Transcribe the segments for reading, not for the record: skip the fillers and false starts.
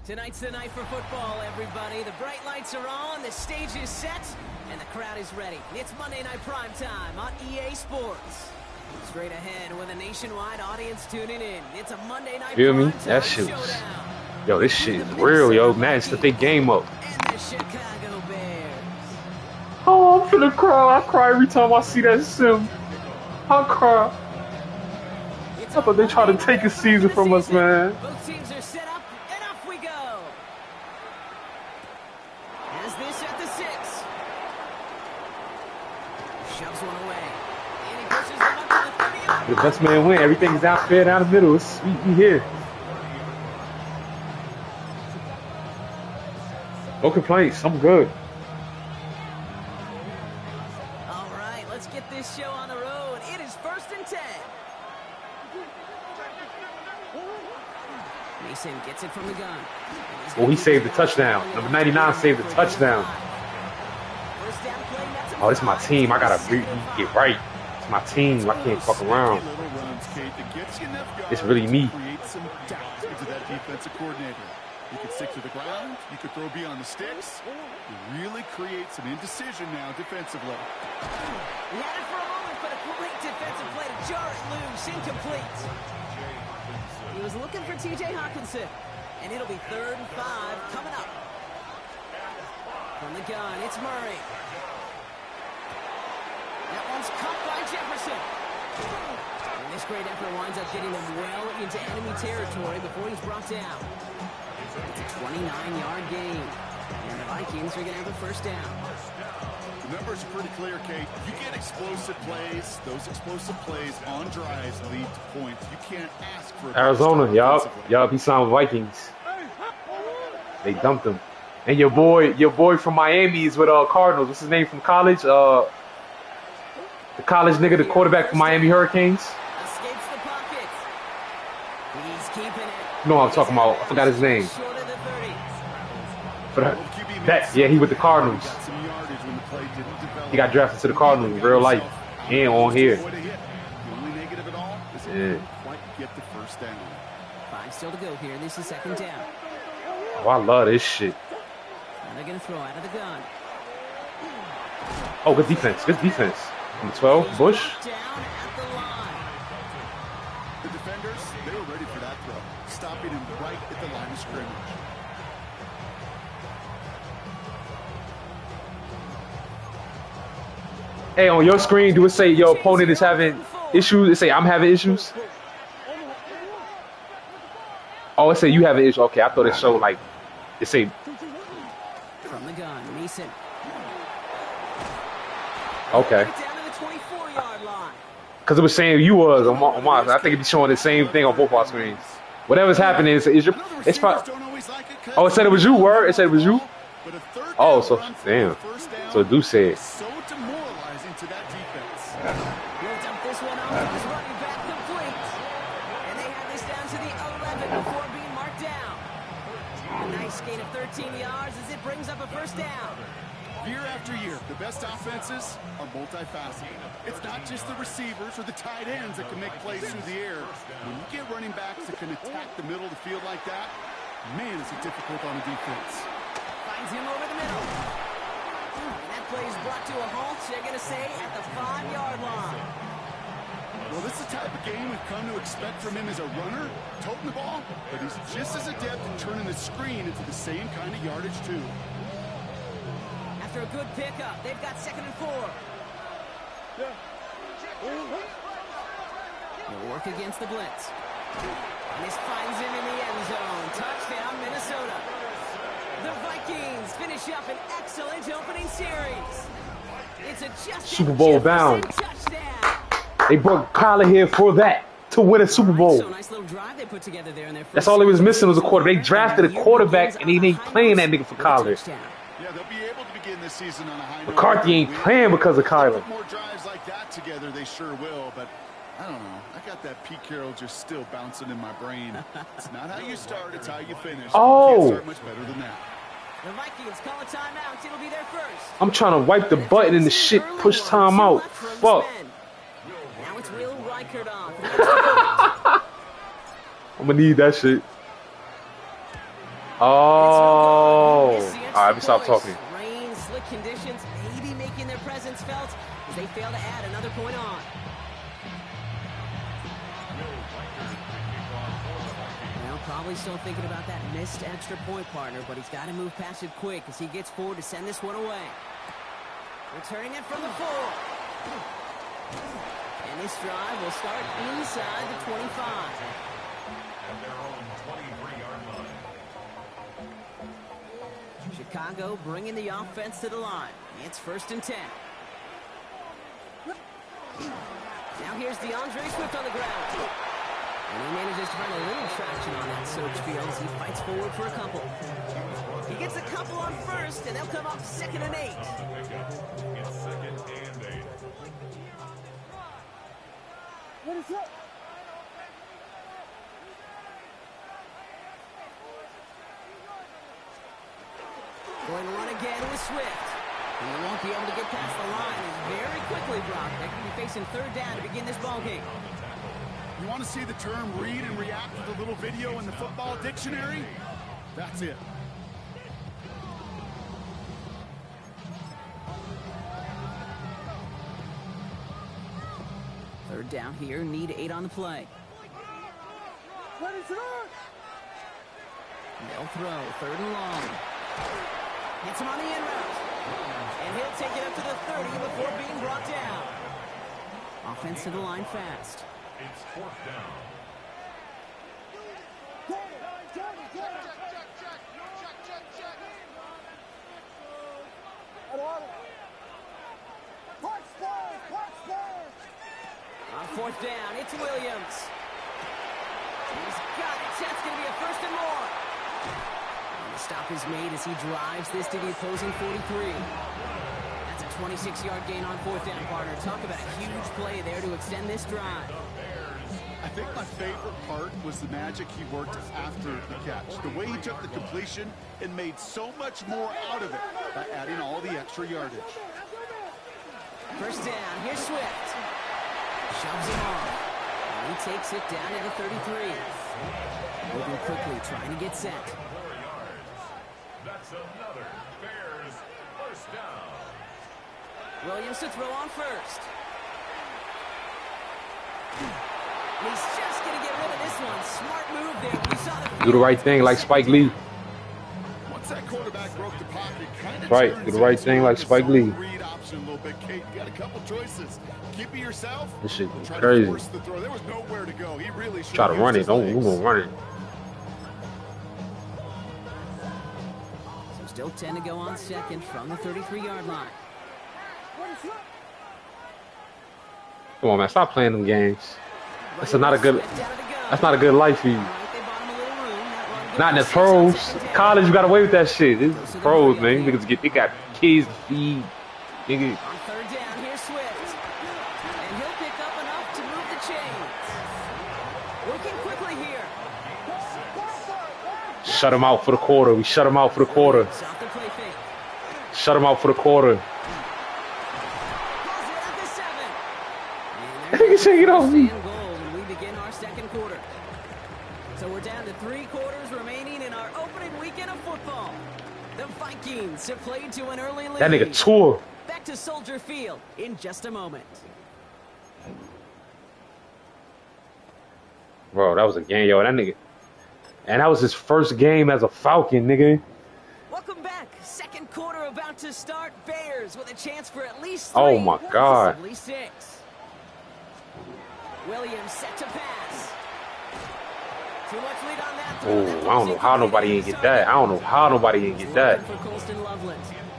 Tonight's the night for football, everybody. The bright lights are on, the stage is set, and the crowd is ready. It's Monday Night Primetime on EA Sports. Straight ahead with a nationwide audience tuning in. It's a Monday Night Feel me? Primetime That shit was... showdown. Yo, this shit is real, yo. Man, step their game up. And the Chicago Bears. Oh, I'm finna cry. I cry every time I see that sim. I cry. I thought they tried to take a season from us, man. Both teams are set up, and off we go. As this at the 6. Shoves one away. And he pushes one up to the 30. The best man win. Everything's out fair down the middle. It's sweet. We here. No complaints. I'm good. All right, let's get this show on the road. It is 1st and 10. Mason gets it from the gun. Oh, he saved the touchdown. Number 99 saved the touchdown. Oh, this is my team. I gotta get right. It's my team. I can't fuck around. It's really me. You can stick to the ground. You can throw beyond the sticks. You really create some indecision now defensively. He had it for a moment, but a great defensive play to jar it loose. Incomplete. He was looking for T.J. Hawkinson, and it'll be 3rd and 5 coming up. From the gun, it's Murray. That one's caught by Jefferson. And this great effort winds up getting them well into enemy territory before he's brought down. It's a 29-yard gain, and the Vikings are going to have a first down. The numbers are pretty clear, Kate. You get explosive plays. Those explosive plays on drives lead to points. You can't ask for Arizona, yup. He signed with Vikings. They dumped him. And your boy from Miami is with Cardinals. What's his name from college? The college nigga, the quarterback for Miami Hurricanes. Escapes the pocket. He's keeping it. You know what I'm talking about? I forgot his name. Short of the 30. But yeah, he with the Cardinals. He got drafted to the Cardinals in real life and on here. Yeah. Get the first down. 5 still to go here. This is 2nd down. Oh, I love this shit. And they're going to throw out of the gun. Oh, good defense. Good defense. Number 12, Bush. Down at the line. The defenders, they were ready for that throw, stopping him right at the line of scrimmage. Hey, on your screen, do it say your opponent is having issues? It say I'm having issues? Oh, it say you have an issue. Okay, I thought it showed like, it say. From the gun, Mason. Okay. Down to the 24-yard line. Because it was saying you was on my, I think it'd be showing the same thing on both our screens. Whatever's happening is your, it's probably, oh, it said it was you, word? It said it was you? Oh, so, damn. So it do say it. So demoralizing to that defense. He'll dump this one off to his running back complete. And they have this down to the 11 before being marked down. A nice gain of 13 yards as it brings up a first down. Year after year, the best offenses are multifaceted. It's not just the receivers or the tight ends that can make plays through the air. When you get running backs that can attack the middle of the field like that, man, is it difficult on a defense. Finds him over the middle. And that play is brought to a halt, they're going to say, at the 5-yard line. Well, this is the type of game we've come to expect from him as a runner, toting the ball, but he's just as adept at turning the screen into the same kind of yardage, too. After a good pickup, they've got 2nd and 4. They'll work against the blitz. And this finds him in the end zone. Touchdown, Minnesota. The Vikings finish up an excellent opening series. It's a Justin Super Bowl bound. Touchdown. They brought Kyler here for that, to win a Super Bowl. So nice little drive they put together there in their first. That's all they was missing was a quarterback. They drafted a quarterback and they ain't playing that nigga for Kyler. Yeah, they'll be able to begin this season on a high note. McCarthy ain't playing because of Kyler. More drives like that together, they sure will, but I don't know. I got that Pete Carroll just still bouncing in my brain. It's not how you start, it's how you finish. Oh. You can't start much better than that. The Vikings call a timeout. It'll be their first. I'm trying to wipe the button and the shit push time out. Fuck. Now it's Will Reichert on. I'm gonna need that shit. Oh. All right, let me stop talking. Rain, slick conditions, maybe making their presence felt as they fail to add another point on. Well, probably still thinking about that missed extra point, partner, but he's got to move past it quick as he gets forward to send this one away. Returning it from the 4. And this drive will start inside the 25. At their own 23-yard line. Chicago bringing the offense to the line. It's 1st and 10. Now here's DeAndre Swift on the ground. And he manages to find a little traction on that search field as he fights forward for a couple. He gets a couple on 1st, and they'll come up 2nd and 8. It's 2nd and 8. What is up? Going to run again with Swift. And he won't be able to get past the line. He's very quickly blocked. They're going to be facing 3rd down to begin this ball game. You want to see the term read and react with a little video in the football dictionary? That's it. Third down here, need 8 on the play. What is up? They'll throw, 3rd and long. Gets him on the in route. And he'll take it up to the 30 before being brought down. Offense to the line fast. It's 4th down. On 4th down, it's Williams. He's got it. That's going to be a 1st and more. And the stop is made as he drives this to the opposing 43. That's a 26-yard gain on 4th down, partner. Talk about a huge play there to extend this drive. I think my favorite part was the magic he worked after the catch. The way he took the completion and made so much more out of it by adding all the extra yardage. 1st down, here's Swift. Shoves him off. And he takes it down to the 33. Moving quickly, trying to get set. 4 yards. That's another Bears 1st down. Williams to throw on 1st. And he's just going to get rid of this one. Smart move there. We saw the Do the right thing like Spike Lee. Once that quarterback broke the pocket, kind of Right, do the right thing like Spike Lee. Read option a little bit, Kate. You got a couple choices. Keep it yourself. This shit is Try to crazy. force the throw. There was nowhere to go. He really should Try to have run it. used Don't his we legs. gonna run it. So still 10 to go on 2nd from the 33-yard line. Come on, man. Stop playing them games. That's not a good life for you. Not in the pros. College, you got away with that shit. This is pros, man. They got kids to feed. Nigga. On 3rd down, here's Swift. And he'll pick up enough to move the chains. Working quickly here. Shut him out for the quarter. We shut him out for the quarter. Soft the play fake. Shut him out for the quarter. Pulls it at the 7. I think he's taking it off me. And goal when we begin our 2nd quarter. So we're down to 3 quarters remaining in our opening weekend of football. The Vikings have played to an early lead. That nigga tore. Back to Soldier Field in just a moment. Bro, that was a game, yo. That nigga. And that was his first game as a Falcon, nigga. Welcome back. 2nd quarter about to start. Bears with a chance for at least 3. Oh, my God. Possibly 6. Williams set to pass. Too much lead on that throw. Oh, I don't know how nobody ain't get that. I don't know how nobody ain't get that.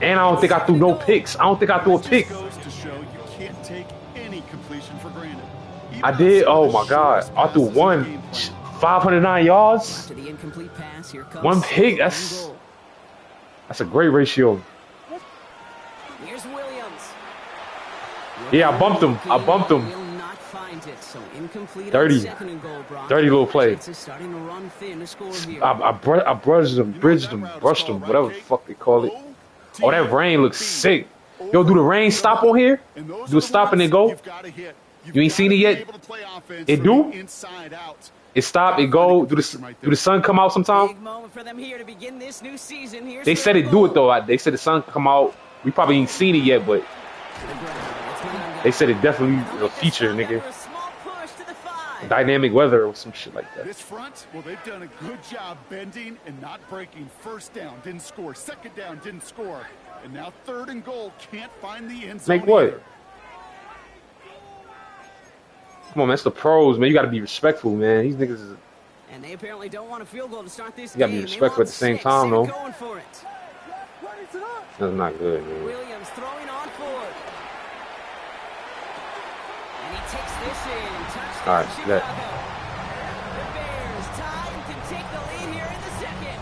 And I don't think I threw no picks. I don't think I threw a pick. Goes to show you can't take any completion for granted. I did. Oh, my God. I threw one. 509 yards. To the incomplete pass. Here comes 1 pick. goal. That's a great ratio. Here's Williams. Yeah, I bumped him. I bumped him. Will not find it, so incomplete 30. on 2nd and goal, Brock. 30 little play. Chances starting to run thin to score here. I bridged him, brushed him, whatever the fuck they call it. Oh, that rain looks sick. Yo, do the rain stop on here? Do it stop and then go? You ain't seen it yet? It do? It stop, it go. Do the sun come out sometime? Big moment for them here to begin this new season. Here's They said it do it though. They said the sun come out. We probably ain't seen it yet, but they said it definitely a feature, nigga. Dynamic weather or some shit like that. This front, well, they've done a good job bending and not breaking. First down, didn't score. Second down, didn't score. And now 3rd and goal, can't find the end zone. Make what? Either. Come on, man. It's the pros, man. You got to be respectful, man. These niggas is... And they apparently don't want a field goal to start this You got to be respectful at the same time, though. Going for it. That's not good, man. Williams throwing on forward. And he takes this in. Touchdown, All right, Chicago. The Bears tie and can take the lead here in the second.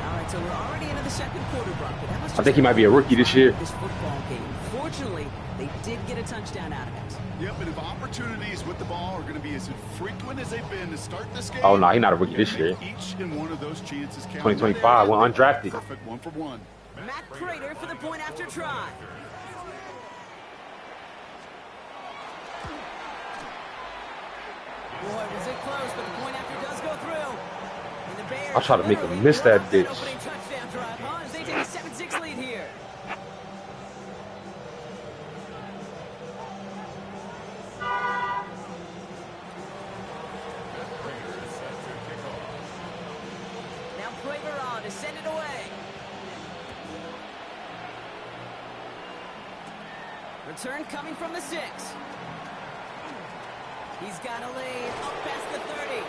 All right, so we're already into the second quarter, Brock. But that was I think he might be a rookie this year. This football game. Fortunately, they did get a touchdown out of it. Yep, and if opportunities with the ball are going to be as frequent as they've been to start this game. Oh, no, he's not a rookie this year. Each and one of those chances count. 2025, well, undrafted. Perfect 1 for 1. Matt Prater for the point after try. Boy, was it close, but the point after does go through. And the Bears I'll try to make him miss that bitch. opening touchdown drive, huh? As they take a 7-6 lead here. Now Prater on to send it away. Return coming from the 6. He's got a lane up past the 30.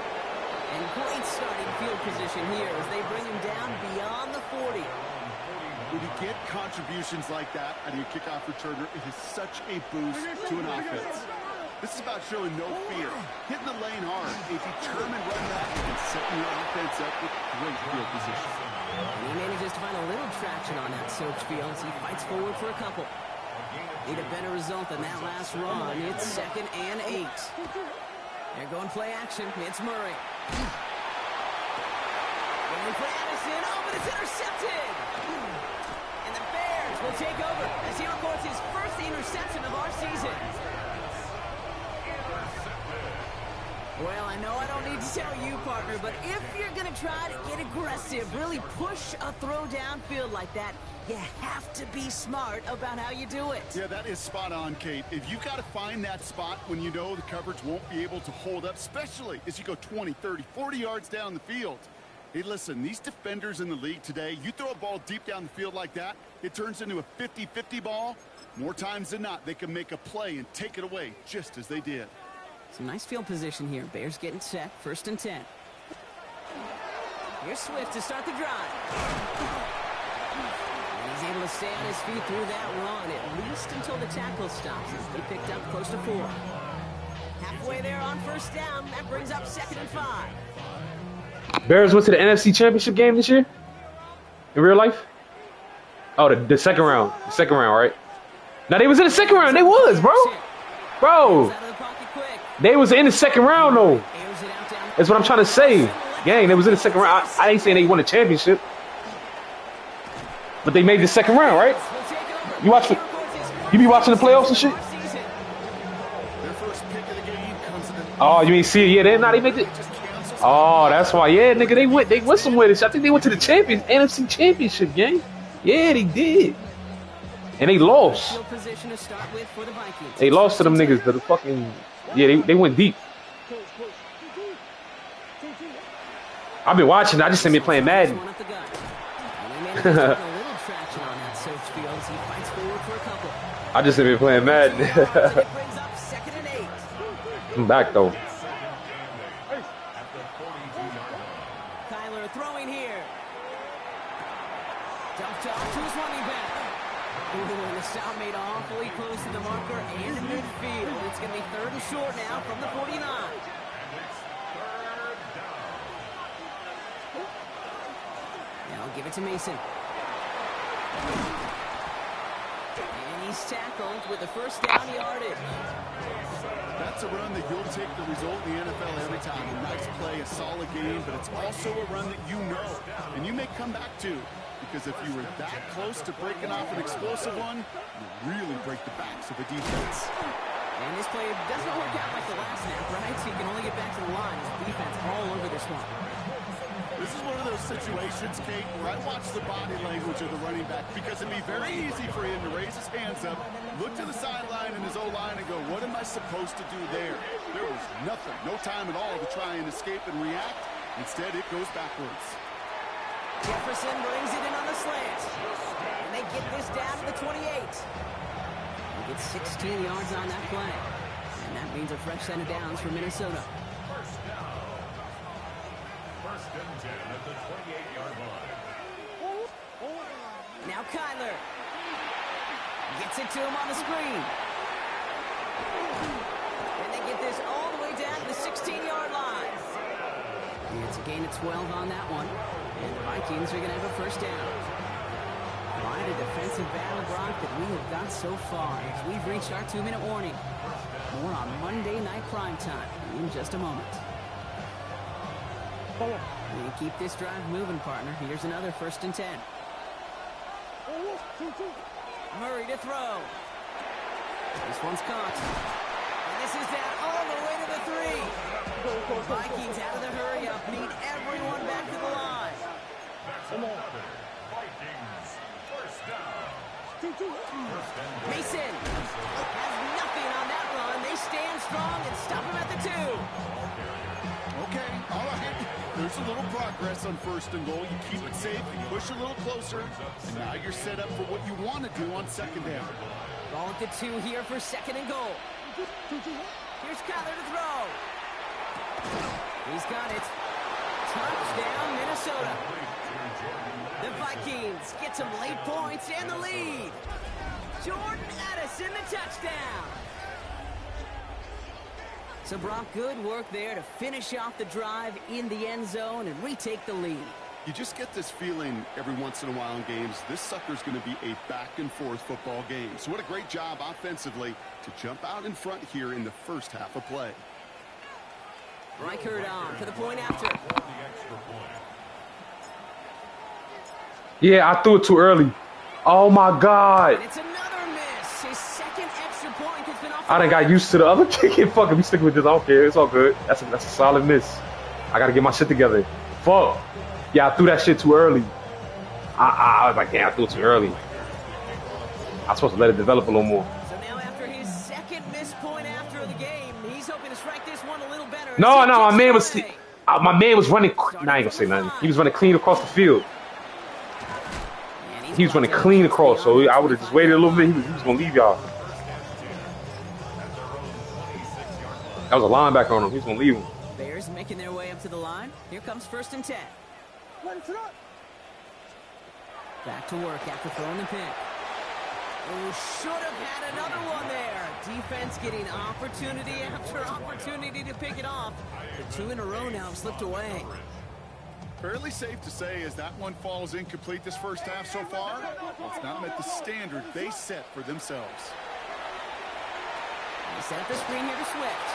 And great starting field position here as they bring him down beyond the 40. When you get contributions like that out of your kickoff returner, it is such a boost to an offense. This is about showing no fear, hitting the lane hard, a determined run back, and setting your offense up with great field position. And he manages to find a little traction on that soaked field as he fights forward for a couple. Need a better result than that last run. It's 2nd and 8. They're going play action. It's Murray. Going for Addison. Oh, but it's intercepted. And the Bears will take over as he records his first interception of our season. Well, I know I don't need to tell you, partner, but if you're going to try to get aggressive, really push a throw downfield like that, you have to be smart about how you do it. Yeah, that is spot on, Kate. If you got to find that spot when you know the coverage won't be able to hold up, especially as you go 20, 30, 40 yards down the field. Hey, listen, these defenders in the league today, you throw a ball deep down the field like that, it turns into a 50-50 ball. More times than not, they can make a play and take it away, just as they did. Some nice field position here. Bears getting set. 1st and 10. Here's Swift to start the drive. And he's able to stay on his feet through that run, at least until the tackle stops. He picked up close to 4. Halfway there on 1st down. That brings up 2nd and 5. Bears went to the NFC Championship game this year? In real life? Oh, the second round. The second round, right? Now, they was in the second round. They was, bro. Bro. They was in the second round, though. That's what I'm trying to say. Gang, they was in the second round. I ain't saying they won a championship. But they made the second round, right? You watch it? You be watching the playoffs and shit? Oh, you ain't see it yet? They made it. Oh, that's why. Yeah, nigga, they went somewhere. I think they went to the NFC Championship game. Yeah, they did. And they lost. They lost to them niggas. The fucking... Yeah, they went deep. I've been watching. I just seen me playing Madden. I just seen me playing Madden. I'm back though. Kyler throwing here. Dumped off to his running back. Ooh, the stop made awfully close to the marker and midfield. It's going to be 3rd and short now from the 49. Now give it to Mason. And he's tackled with the 1st down yardage. That's a run that you'll take the result in the NFL every time. A nice play, a solid game, but it's also a run that you know, and you may come back to. Because if you were that close to breaking off an explosive one, you really break the backs of the defense. And this play doesn't work out like the last snap, right? So you can only get back to the line. His defense all over this one. This is one of those situations, Kate, where I watch the body language of the running back because it'd be very easy for him to raise his hands up, look to the sideline and his O-line and go, what am I supposed to do there? There was nothing, no time at all to try and escape and react. Instead, it goes backwards. Jefferson brings it in on the slant. And they get this down to the 28. They get 16 yards on that play. And that means a fresh set of downs for Minnesota. First and 10 at the 28-yard line. Now Kyler gets it to him on the screen. And they get this all the way down to the 16-yard line. And it's a gain of 12 on that one. And the Vikings are going to have a first down. Quite a defensive battle, Brock, that we have got so far as we've reached our 2-minute warning. More on Monday Night Primetime in just a moment. We keep this drive moving, partner. Here's another first and 10. Murray to throw. This one's caught. And this is down all the way to the 3. Vikings out of the hurry up. Need everyone back to the line. That's another Vikings first down. Mason has nothing on that run. They stand strong and stop him at the 2. Okay, all right. There's a little progress on first and goal. You keep it safe, you push a little closer, and now you're set up for what you want to do on second down. Ball at the 2 here for second and goal. Here's Kyler to throw. He's got it. Touchdown, Minnesota. The Vikings get some late points and the lead. Jordan Addison, the touchdown. So, Brock, good work there to finish off the drive in the end zone and retake the lead. You just get this feeling every once in a while in games, this sucker's going to be a back-and-forth football game. So what a great job offensively to jump out in front here in the first half of play. Reichert on for the point after. Yeah, I threw it too early. Oh, my God. And it's another miss. His second extra point has been off. I done got used to the other kicking. Fuck it, we sticking with this. I don't care. It's all good. That's a solid miss. I got to get my shit together. Fuck. Yeah, I threw that shit too early. I was like, damn, I threw it too early. I was supposed to let it develop a little more. So now after his second missed point after the game, he's hoping to strike this one a little better. No, my man was running. Nah, I ain't gonna say nothing. He was running clean across the field. He was running clean across, so I would have just waited a little bit. He was gonna leave y'all. That was a linebacker on him. He was gonna leave him. Bears making their way up to the line. Here comes first and 10. Back to work after throwing the pick. Oh, should have had another one there. Defense getting opportunity after opportunity to pick it off. The 2 in a row now have slipped away. Fairly safe to say as that one falls incomplete this first half so far, it's not met the standard they set for themselves. They set up the screen here to Swift.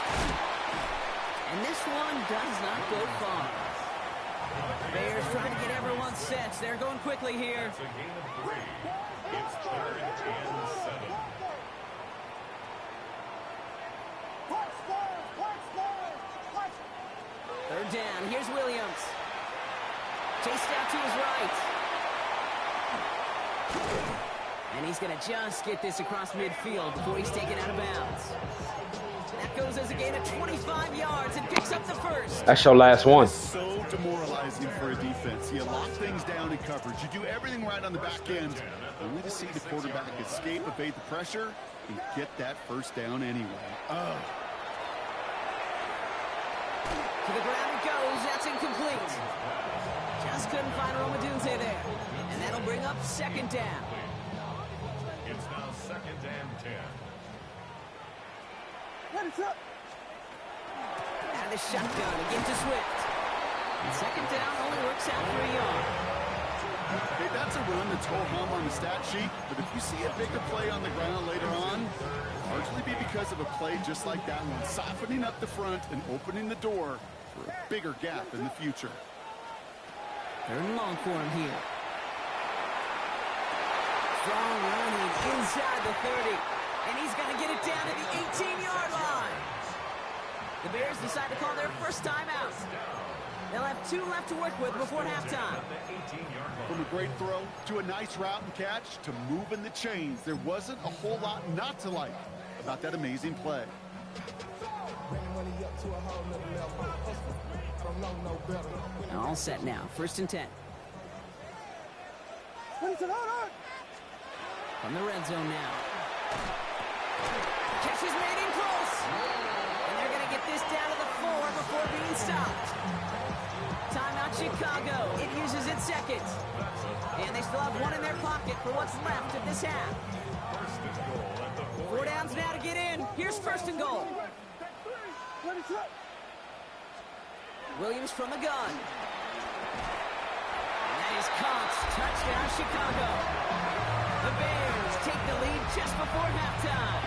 And this one does not go far. Bears trying to get everyone set. They're going quickly here. It's a gain of 3. It's 3rd and 7. Third down. Here's Williams. Chased out to his right. And he's going to just get this across midfield before he's taken out of bounds. That goes as a gain of 25 yards and picks up the first. That's your last one. So demoralizing for a defense. You lock things down in coverage. You do everything right on the back end, only to see the quarterback escape, evade the pressure, and get that first down anyway. Oh. To the ground it goes. That's incomplete. Just couldn't find Romadunze there. And that'll bring up second down. It's now 2nd and 10. Out of the shotgun again to Swift. And second down only works out for a yard. Okay, that's a run that's ho-hum on the stat sheet, but if you see a bigger play on the ground later on, it'll largely be because of a play just like that one, softening up the front and opening the door for a bigger gap in the future. 3rd and long for him here. Strong running inside the 30. And he's going to get it down to the 18-yard line. The Bears decide to call their first timeout. They'll have 2 left to work with before halftime. From a great throw to a nice route and catch to moving the chains, there wasn't a whole lot not to like about that amazing play. All set now. 1st and 10. From the red zone now. Catch is made in close. And they're going to get this down to the 4 before being stopped. Timeout Chicago. It uses its second. And they still have 1 in their pocket for what's left of this half. 4 downs now to get in. Here's 1st and goal. Williams from the gun. And that is caught. Touchdown, Chicago. The Bears take the lead just before halftime.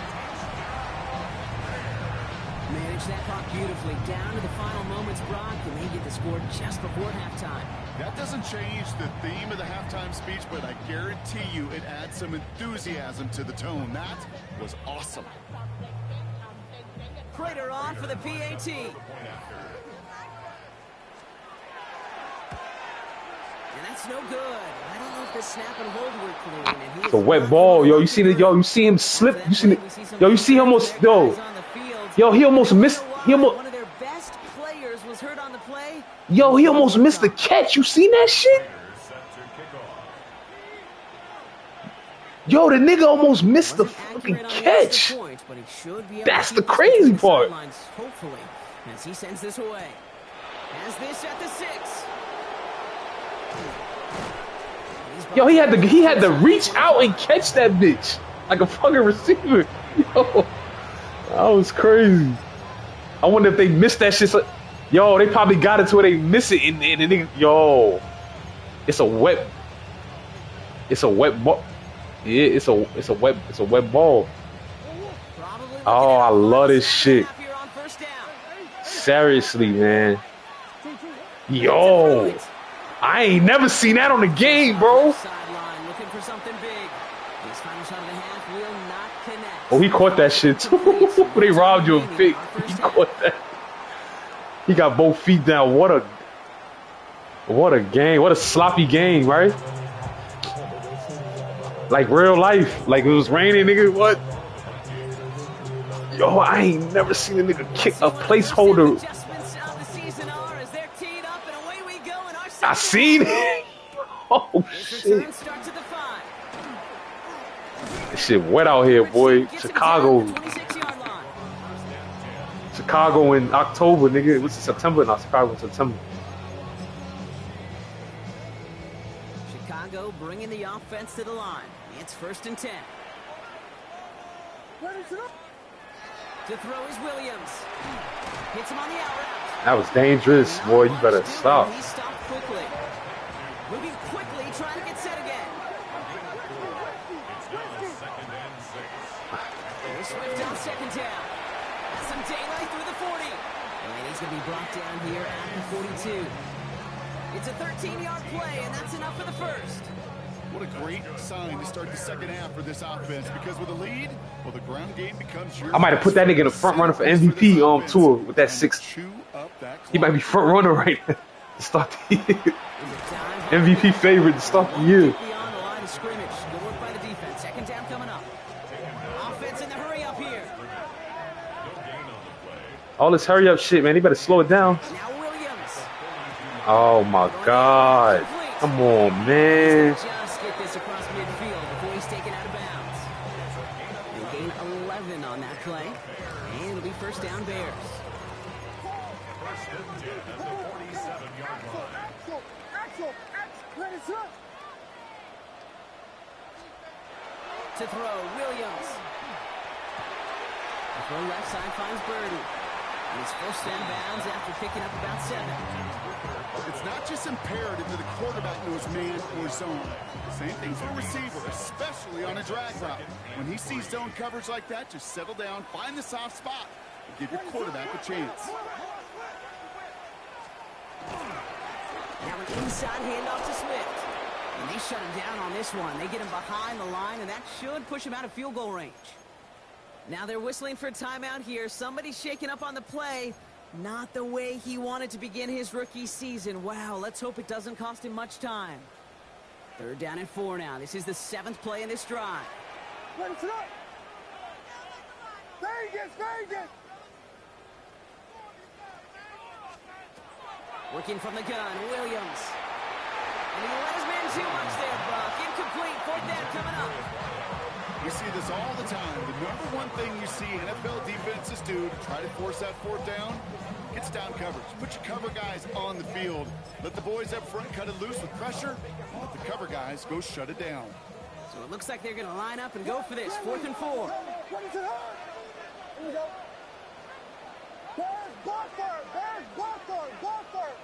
Manage that clock beautifully. Down to the final moments, Brock, and they get the score just before halftime. That doesn't change the theme of the halftime speech, but I guarantee you it adds some enthusiasm to the tone. That was awesome. Prater on for the PAT. And that's no good. I don't know if the snap and hold were clean. And It's a wet ball, yo. You see the yo? You see him slip? You see the, yo? You see him almost yo? He almost missed. He almost. One of their best players was hurt on the play. Yo, he almost missed the catch. You seen that shit? Yo, the nigga almost missed the fucking catch. That's the crazy part. Hopefully, as he sends this away. Has this at the 6. Yo, he had to reach out and catch that bitch like a fucking receiver. Yo, that was crazy. I wonder if they missed that shit. Yo, they probably got it to where they miss it, and the nigga, yo, it's a wet ball. Yeah, it's a wet ball. Oh, I love this shit. Seriously, man. Yo, I ain't never seen that on the game, bro. Oh, he caught that shit too. They robbed you a pick. He caught that. He got both feet down. What a game. What a sloppy game, right? Like real life. Like it was raining, nigga. What? Yo, I ain't never seen a nigga kick a placeholder. I seen it. Oh shit. This shit wet out here, boy. Chicago in October, nigga. What's it, September? Not Chicago in September. Chicago bringing the offense to the line. It's 1st and 10. To throw is Williams. Hits him on the out route. That was dangerous, boy. You better stop. He stopped quickly. Moving quickly, trying to get set again. There's Swift on 2nd down. Some daylight through the 40. And he's going to be brought down here at the 42. It's a 13-yard play, and that's enough for the 1st. What a great sign to start the second half for this offense, because with a lead, well, the ground game becomes your... I might have put that nigga in the front runner for MVP tour with that 6. He might be front runner right now to start the year. MVP favorite to start the year. Second down coming up. Offense in the hurry up here. All this hurry up shit, man. He better slow it down. Now Williams. Oh my God. Come on, man. Just get this across midfield before he's taken out of bounds. They gain 11 on that play. And it'll be 1st down Bears. To throw, Williams. The throw left side finds Birdie. And he's 1st down bounds after picking up about 7. It's not just imperative that the quarterback knows man or zone. Same thing for a receiver, especially on a drag route. When he sees zone coverage like that, just settle down, find the soft spot, and give your quarterback a chance. Now an inside handoff to Swift. And they shut him down on this one. They get him behind the line, and that should push him out of field goal range. Now they're whistling for timeout here. Somebody's shaking up on the play. Not the way he wanted to begin his rookie season. Wow, let's hope it doesn't cost him much time. 3rd down and 4 now. This is the 7th play in this drive. Ready to go. Vegas, Vegas. Working from the gun, Williams. And he let his man too much there, Buck. Incomplete, 4th down coming up. We see this all the time. The number one thing you see NFL defenses do to try to force that 4th down, it's down coverage. Put your cover guys on the field. Let the boys up front cut it loose with pressure. Let the cover guys go shut it down. So it looks like they're going to line up and go for this. 4th and 4. Ready to go. Here we go. Bears, block first. Bears, block first. Block first.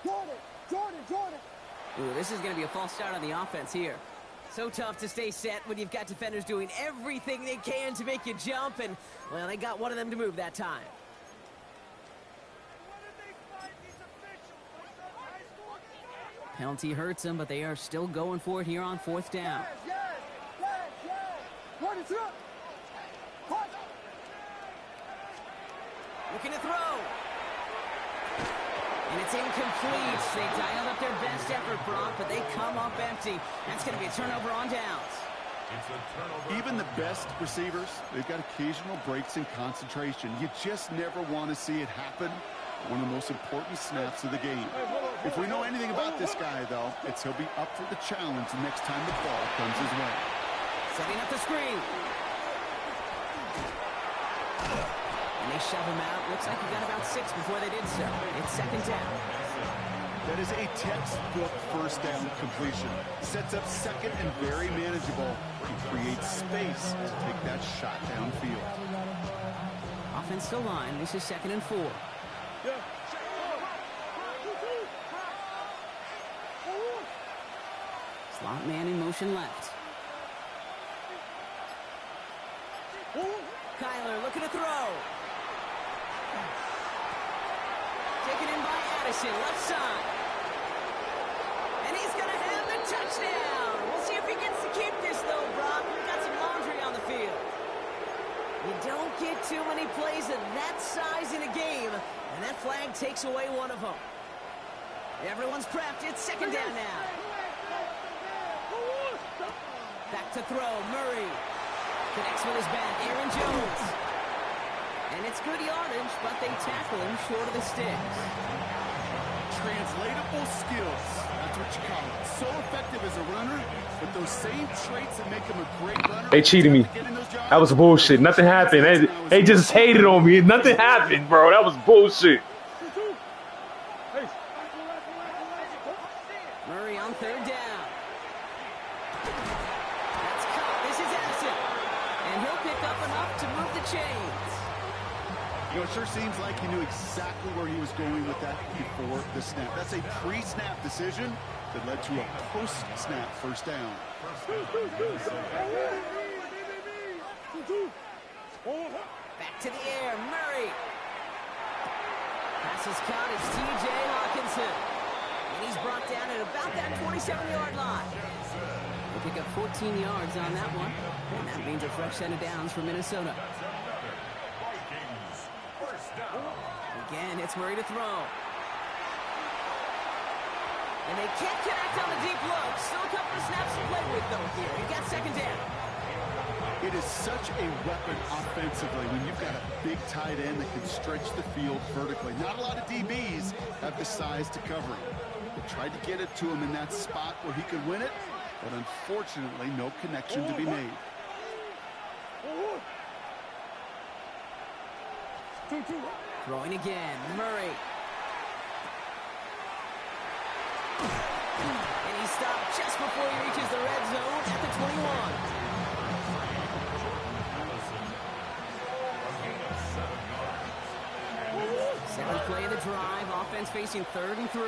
Jordan. Ooh, this is going to be a false start on the offense here. So tough to stay set when you've got defenders doing everything they can to make you jump, and, well, they got one of them to move that time. Penalty hurts them, but they are still going for it here on 4th down. Yes. Ready to go. Hot. Looking to throw. And it's incomplete. They dialed up their best effort, Brock, but they come up empty. That's going to be a turnover on downs. It's a turnover. Even the best receivers, they've got occasional breaks in concentration. You just never want to see it happen. One of the most important snaps of the game. If we know anything about this guy, though, it's he'll be up for the challenge next time the ball comes his way. Setting up the screen. And they shove him out. Looks like he got about 6 before they did so. It's 2nd down. That is a textbook 1st down completion. Sets up 2nd and very manageable. He creates space to take that shot downfield. Offensive line. This is 2nd and 4. Slot man in motion left. Kyler looking to throw. Taken in by Addison, left side. And he's going to have the touchdown. We'll see if he gets to keep this, though, Brock. We've got some laundry on the field. You don't get too many plays of that size in a game, and that flag takes away one of them. Everyone's prepped. It's 2nd down now. Back to throw. Murray connects with his back. Aaron Jones. And it's good yardage, but they tackle him short of the sticks. Translatable skills. That's what you call it. So effective as a runner, but those same traits that make him a great runner. They cheated me. That was bullshit. Nothing happened. They just hated on me. Nothing happened, bro. That was bullshit. Murray on 3rd down. That's caught. This is Addison. And he'll pick up enough to move the chains. You know, it sure seems like he knew exactly where he was going with that before the snap. That's a pre-snap decision that led to a post-snap 1st down. Back to the air. Murray. Pass is caught. It's T.J. Hawkinson. And he's brought down at about that 27-yard line. We'll pick up 14 yards on that one. And that means a fresh set of downs for Minnesota. Vikings, 1st down. Again, it's Murray to throw. And they can't connect on the deep look. Still a couple of snaps to play with, though, here. He got 2nd down. It is such a weapon offensively when you've got a big tight end that can stretch the field vertically. Not a lot of DBs have the size to cover him. They tried to get it to him in that spot where he could win it, but unfortunately, no connection to be made. Throwing again. Murray. And he stopped just before he reaches the red zone at the 21. 7th play of the drive. Offense facing 3rd and 3.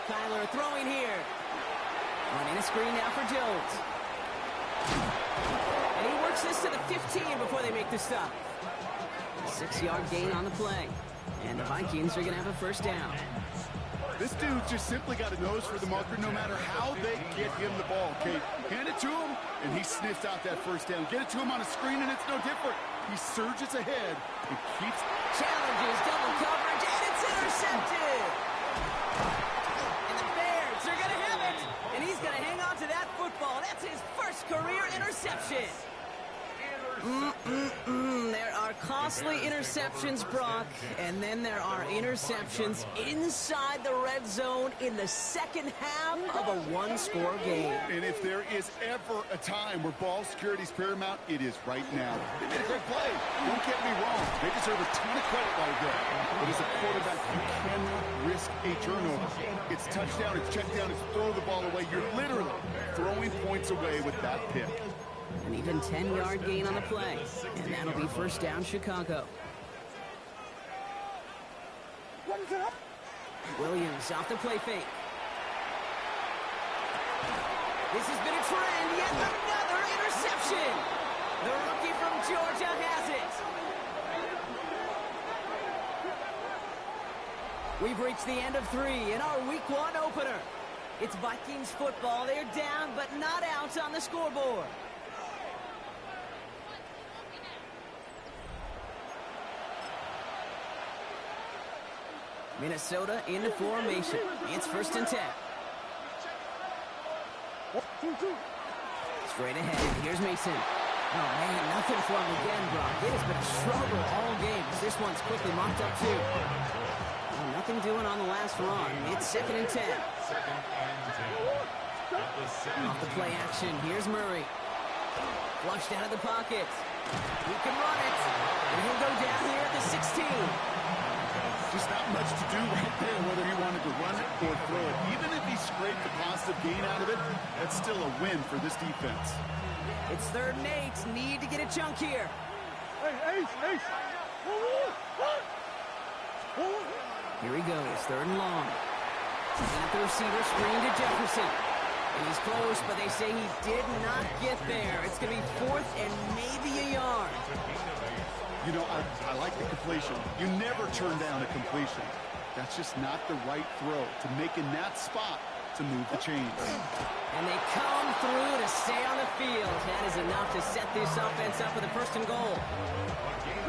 Kyler throwing here. Running a screen now for Jones. And he works this to the 15 before they make the stop. 6-yard gain on the play. And the Vikings are going to have a 1st down. This dude just simply got a nose for the marker no matter how they get him the ball, Kate. Hand it to him, and he sniffs out that first down. Get it to him on a screen, and it's no different. He surges ahead and keeps... Challenges double coverage, and it's intercepted. And the Bears are going to have it. And he's going to hang on to that football. That's his first career interception. There are costly interceptions, Brock, and then there are interceptions inside the red zone in the second half of a one-score game. And if there is ever a time where ball security is paramount, it is right now. They made a great play. Don't get me wrong. They deserve a ton of credit right there. But as a quarterback, you cannot risk a turnover. It's touchdown, it's check down, it's throw the ball away. You're literally throwing points away with that pick. An even 10-yard gain on the play, and that'll be first down Chicago. Williams off the play fake. This has been a trend, yet another interception. The rookie from Georgia has it. We've reached the end of 3 in our Week 1 opener. It's Vikings football. They're down, but not out on the scoreboard. Minnesota into formation. It's 1st and 10. Straight ahead, and here's Mason. Oh, man, nothing for him again, Brock. It has been a struggle all game. This one's quickly mocked up, too. Well, nothing doing on the last run. It's 2nd and 10. Off the play action, here's Murray. Flushed out of the pocket. He can run it. And he'll go down here at the 16. Just not much to do right there, whether he wanted to run it or throw it. Even if he scraped a positive gain out of it, that's still a win for this defense. It's 3rd and 8. Need to get a chunk here. Hey, Ace. Here he goes, 3rd and long. At the receiver, screen to Jefferson. And he's close, but they say he did not get there. It's going to be 4th and maybe a yard. You know, I like the completion. You never turn down a completion. That's just not the right throw to make in that spot to move the chains. And they come through to stay on the field. That is enough to set this offense up with a 1st and goal.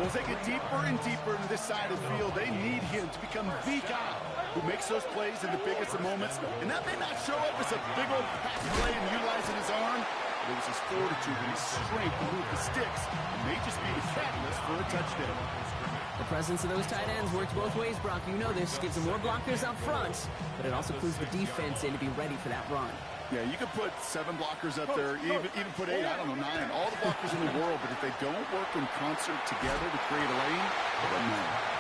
Well, as they get deeper and deeper into this side of the field, they need him to become the guy who makes those plays in the biggest of moments. And that may not show up as a big old pass play and utilizing his arm. It was his fortitude and his strength to move the sticks. It may just be the catalyst for a touchdown. The presence of those tight ends works both ways, Brock. You know this. Gives them more blockers up front, but it also clues the defense in to be ready for that run. Yeah, you could put 7 blockers up there, even put 8, I don't know, 9. All the blockers in the world, but if they don't work in concert together to create a lane, it doesn't matter.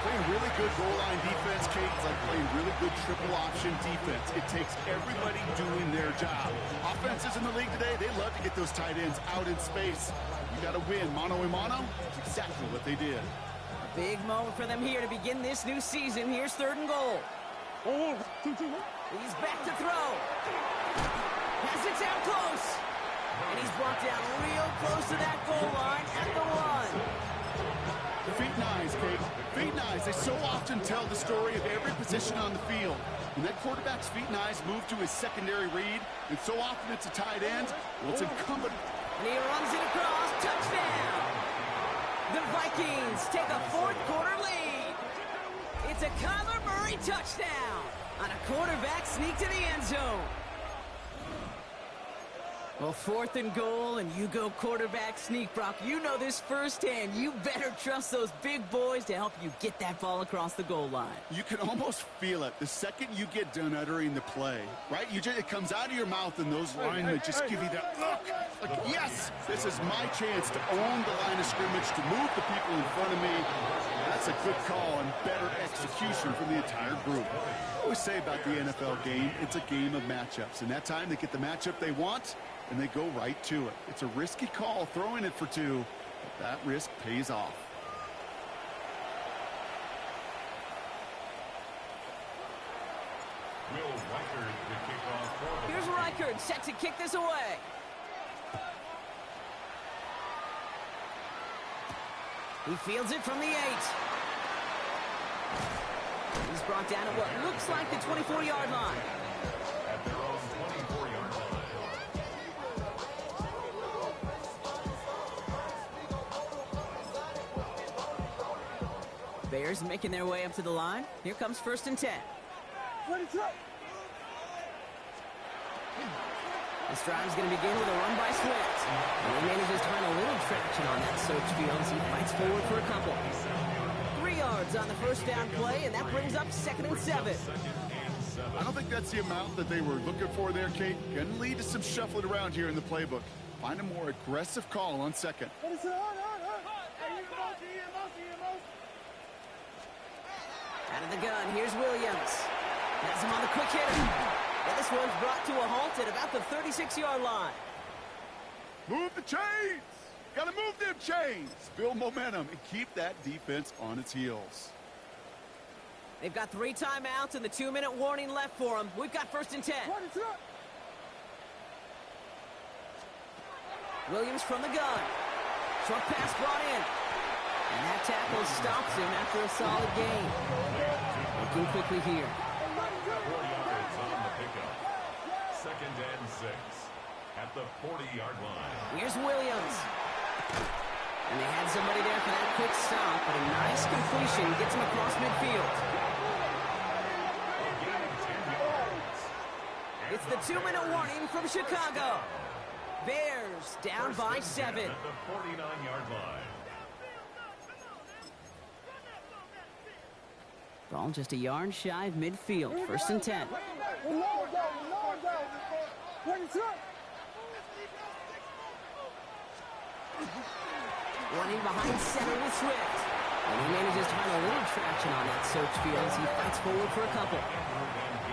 Playing really good goal line defense, Kate, is like playing really good triple option defense. It takes everybody doing their job. Offenses in the league today, they love to get those tight ends out in space. You got to win mano a mano. That's exactly what they did. A big moment for them here to begin this new season. Here's 3rd and goal. He's back to throw. Has it down close. And he's brought down real close to that goal line at the 1. Feet and eyes, Kate. Feet and eyes. They so often tell the story of every position on the field. When that quarterback's feet and eyes move to his secondary read, and so often it's a tight end, well, it's incumbent. And he runs it across. Touchdown! The Vikings take a 4th quarter lead. It's a Kyler Murray touchdown on a quarterback sneak to the end zone. Well, 4th and goal, and you go quarterback sneak, Brock. You know this firsthand. You better trust those big boys to help you get that ball across the goal line. You can almost feel it the second you get done uttering the play, right? It comes out of your mouth, and those linemen just give you that look. Like, yes, this is my chance to own the line of scrimmage, to move the people in front of me. That's a good call and better execution from the entire group. I always say about the NFL game, it's a game of matchups. And that time they get the matchup they want, and they go right to it. It's a risky call throwing it for 2, but that risk pays off. Will Reichard to kick off for the Here's Reichard set to kick this away. He fields it from the 8. He's brought down at what looks like the 25. 24-yard line. At their own 24-yard line. Bears making their way up to the line. Here comes 1st and 10. This drive is going to begin with a run by Swift. And he manages to find a little traction on that search field as he fights forward for a couple. 3 yards on the first down play, and that brings up 2nd and 7. I don't think that's the amount that they were looking for there, Kate. Going to lead to some shuffling around here in the playbook. Find a more aggressive call on 2nd. Out of the gun, here's Williams. Has him on the quick hitter. And this one's brought to a halt at about the 36-yard line. Move the chains! Gotta move them chains! Build momentum and keep that defense on its heels. They've got 3 timeouts and the 2-minute warning left for them. We've got 1st and 10. Williams from the gun. Short pass brought in. And that tackle stops him after a solid gain. Looking quickly here. 4 yards on the pickup. 2nd and 6. At the 40-yard line. Here's Williams. And they had somebody there for that quick stop, but a nice completion gets him across midfield. A gain of 10 yards. It's the 2-minute warning from Chicago. Bears down by 7. At the 49-yard line. Ball just a yard shy of midfield. 1st and 10. Running behind center with Swift. And he manages to find a little traction on that search field as he fights forward for a couple.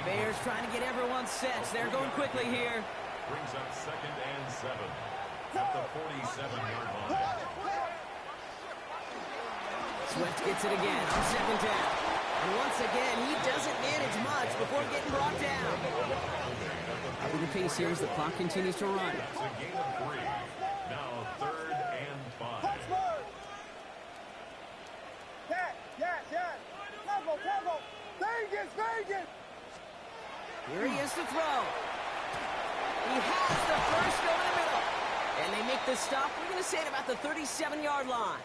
Bears trying to get everyone set. They're going quickly here. Brings up 2nd and 7. At the 47-yard line. Swift gets it again on 2nd down. And once again, he doesn't manage much before getting brought down. Up in the pace here as the clock continues to run. It's a gain of 3. Now 3rd and 5. Vegas! Here he is to throw. He has the first over the middle. And they make the stop, we're going to say, at about the 37-yard line.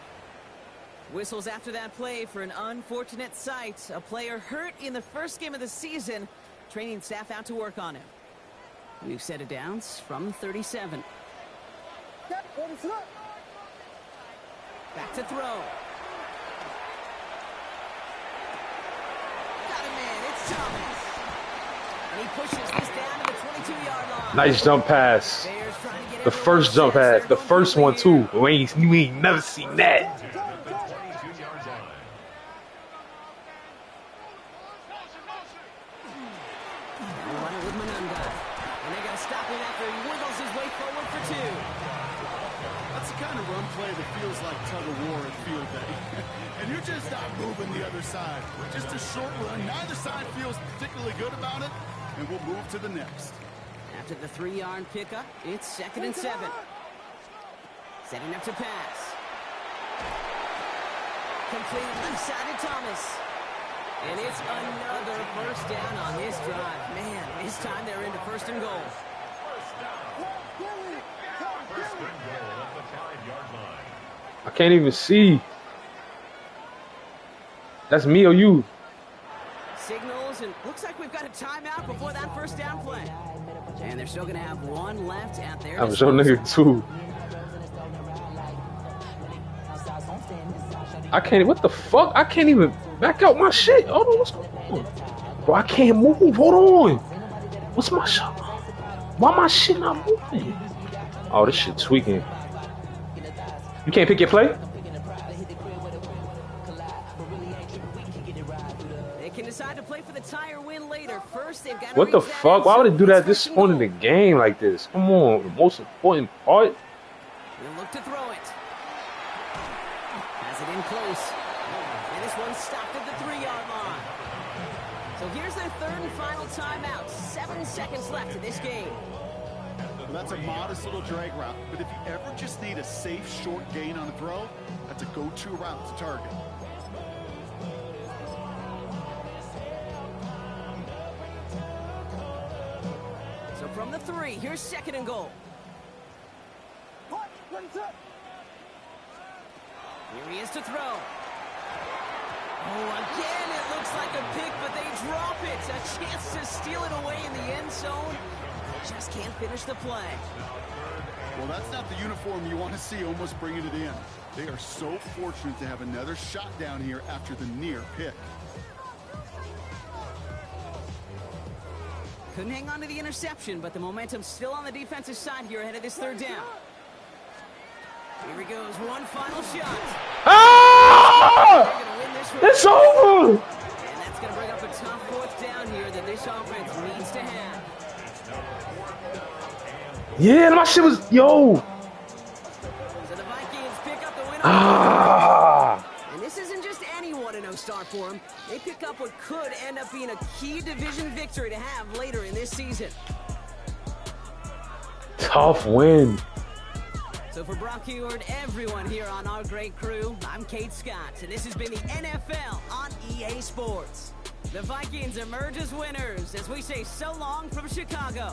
Whistles after that play for an unfortunate sight. A player hurt in the first game of the season. Training staff out to work on him. We've set it down from 37. Back to throw. Got a man, it's Thomas. And he pushes this down to the 22-yard line. Nice jump pass. The first jump pass. The first one, too. You ain't never seen that. Side. Just a short run. Neither side feels particularly good about it, and we'll move to the next. After the 3-yard pickup, it's 2nd and 7. Setting up to pass. Completed left side to Thomas. And it's another first down on this drive. Man, this time they're into 1st and goal. First and goal at the 5-yard line. I can't even see. That's me or you. Signals, and looks like we've got a timeout before that first down play. And they're still going to have one left out there. I'm your nigga too. I can't, what the fuck? I can't even back out my shit. Hold on, what's going on? Bro, I can't move. Hold on. What's my shit? Why my shit not moving? Oh, this shit tweaking. You can't pick your play? Can decide to play for the tire win later. First, they've got to what the fuck? Why would they do that this point in the game like this? Come on, the most important part. He'll look to throw it. Has it in close. And this one stopped at the 3-yard line. So here's their 3rd and final timeout. 7 seconds left in this game. Well, that's a modest little drag route, but if you ever just need a safe, short gain on a throw, that's a go-to route to target. From the 3, here's 2nd and goal. Punch, ready, set. Here he is to throw. Oh, again, it looks like a pick, but they drop it. A chance to steal it away in the end zone. They just can't finish the play. Well, that's not the uniform you want to see almost bringing it in. They are so fortunate to have another shot down here after the near pick. Couldn't hang on to the interception, but the momentum's still on the defensive side here ahead of this 3rd down. Here he goes, one final shot. Ah! It's over! And that's going to bring up a tough 4th down here that this offense needs to have. Yeah, my shit was, yo. So the Vikings pick up the win. Ah! And this isn't just any 1-0 start for them. They pick up what could end up being a key division victory to have later in this season. Tough win. So for Brock Heward, everyone here on our great crew, I'm Kate Scott, and this has been the NFL on EA Sports. The Vikings emerge as winners as we say so long from Chicago.